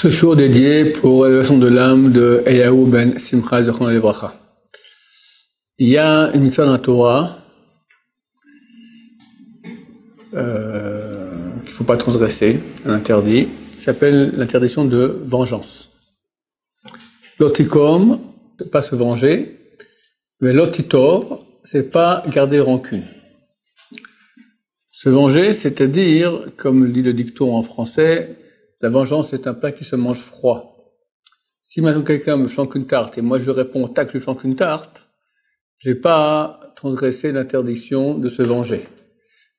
Ce jour dédié pour l'élévation de l'âme de Eliyahu ben Simcha Zechron Livracha. Il y a une mitzvah dans la Torah qu'il ne faut pas transgresser, un interdit, qui s'appelle l'interdiction de vengeance. L'otikom, c'est pas se venger, mais l'otitor, c'est pas garder rancune. Se venger, c'est-à-dire, comme dit le dicton en français, la vengeance est un plat qui se mange froid. Si maintenant quelqu'un me flanque une tarte et moi je réponds tac, je lui flanque une tarte, j'ai pas transgressé l'interdiction de se venger.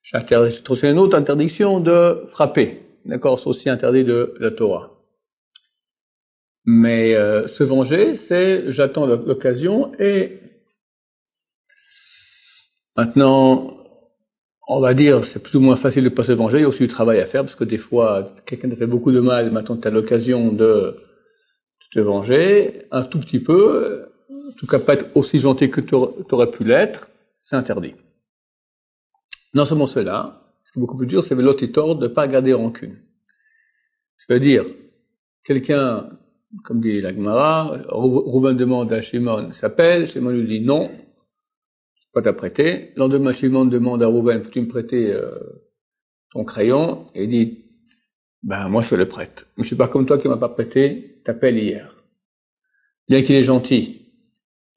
J'ai transgressé une autre interdiction de frapper. D'accord, c'est aussi interdit de la Torah. Mais se venger, c'est j'attends l'occasion et maintenant, on va dire, c'est plus ou moins facile de ne pas se venger, il y a aussi du travail à faire, parce que des fois, quelqu'un t'a fait beaucoup de mal, maintenant tu as l'occasion de te venger, un tout petit peu, en tout cas pas être aussi gentil que tu aurais pu l'être, c'est interdit. Non seulement cela, ce qui est beaucoup plus dur, c'est l'otitor de ne pas garder rancune. C'est-à-dire, quelqu'un, comme dit la Gemara, Rouven demande à Shimon, s'appelle, Shimon lui dit non, pas t'apprêter. Le lendemain, Shimon demande à Rouven, peux-tu me prêter ton crayon? Et il dit, ben moi je te le prête. Mais je suis pas comme toi qui m'a pas prêté, t'appelles hier. Bien qu'il est gentil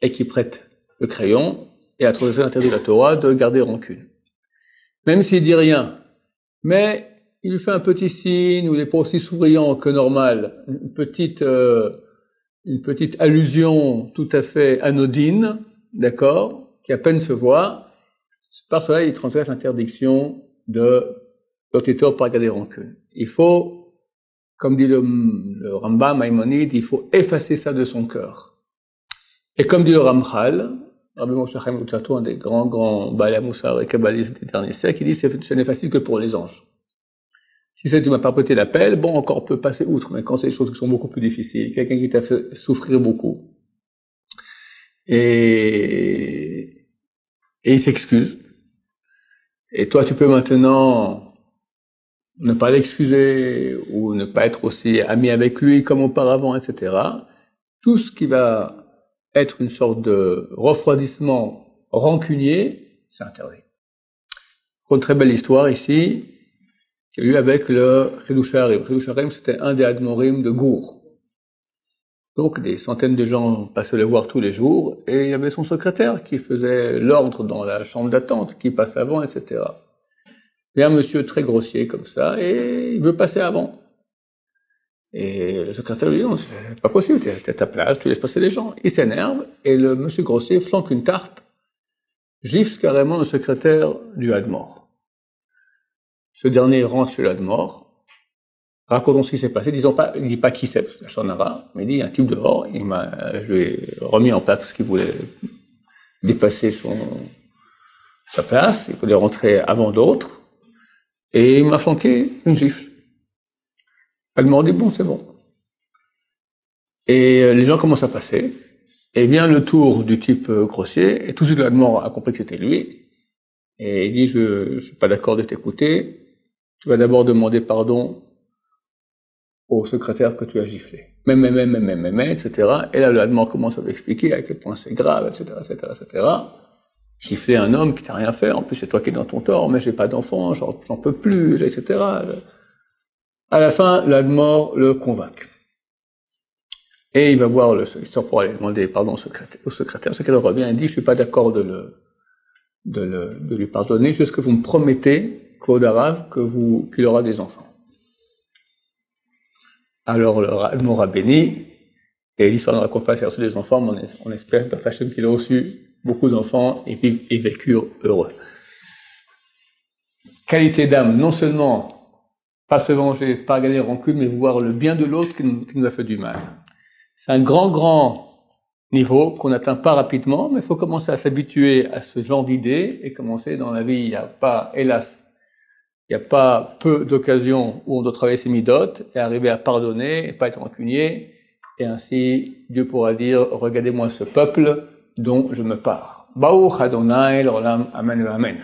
et qu'il prête le crayon, et à travers l'interdit de la Torah de garder rancune. Même s'il dit rien, mais il lui fait un petit signe, ou il n'est pas aussi souriant que normal, une petite allusion tout à fait anodine, d'accord, qui à peine se voit, par cela il transgresse l'interdiction de l'otitor par garder rancune. Il faut, comme dit le Rambam Maïmonide, il faut effacer ça de son cœur. Et comme dit le Ramchal, Rabbi Moshe Chaim Luzzatto, un des grands Baalei Moussar et kabbalistes des derniers siècles, il dit ce n'est facile que pour les anges. Si tu m'as pas prêté l'appel, bon, encore on peut passer outre, mais quand c'est des choses qui sont beaucoup plus difficiles, quelqu'un qui t'a fait souffrir beaucoup, et il s'excuse. Et toi, tu peux maintenant ne pas l'excuser ou ne pas être aussi ami avec lui comme auparavant, etc. Tout ce qui va être une sorte de refroidissement rancunier, c'est interdit. Une très belle histoire ici, qui a eu avec le Chidush Harim. Chidush Harim, c'était un des Admorim de Gour. Donc, des centaines de gens passaient le voir tous les jours, et il y avait son secrétaire qui faisait l'ordre dans la chambre d'attente, qui passe avant, etc. Il y a un monsieur très grossier comme ça, et il veut passer avant. Et le secrétaire lui dit, non, c'est pas possible, t'es à ta place, tu laisses passer les gens. Il s'énerve, et le monsieur grossier flanque une tarte, gifle carrément le secrétaire du Admor. Ce dernier rentre chez l'Admor, racontons ce qui s'est passé, il dit pas qui c'est, la Shonara, mais il dit, il y a un type dehors, je lui ai remis en place parce qu'il voulait dépasser sa place, il voulait rentrer avant d'autres, et il m'a flanqué une gifle. Elle m'a dit, bon, c'est bon. Et les gens commencent à passer, et vient le tour du type grossier, et tout de suite l'Admor a compris que c'était lui, et il dit, je suis pas d'accord de t'écouter, tu vas d'abord demander pardon au secrétaire que tu as giflé. Etc. Et là, l'Admor commence à lui expliquer à quel point c'est grave, etc. Gifler un homme qui t'a rien fait, en plus c'est toi qui es dans ton tort, mais j'ai pas d'enfant, j'en peux plus, etc. À la fin, l'Admor le convainc. Et il va voir il sort pour aller demander pardon au secrétaire. Le secrétaire revient et dit, je suis pas d'accord de lui pardonner, jusqu'à ce que vous me promettez, Kvod Harav, qu'il aura des enfants. Alors le Admor a béni, et l'histoire ne raconte pas s'il a reçu des enfants, mais on espère de Hachem qu'il a reçu beaucoup d'enfants et vécurent heureux. Qualité d'âme, non seulement pas se venger, pas gagner rancune, mais voir le bien de l'autre qui nous a fait du mal. C'est un grand niveau qu'on n'atteint pas rapidement, mais il faut commencer à s'habituer à ce genre d'idées et commencer dans la vie. Il n'y a pas, hélas, il n'y a pas peu d'occasions où on doit travailler ses midotes et arriver à pardonner et pas être rancunier. Et ainsi, Dieu pourra dire, regardez-moi ce peuple dont je me pars. Baruch Adonai l'olam, amen, amen.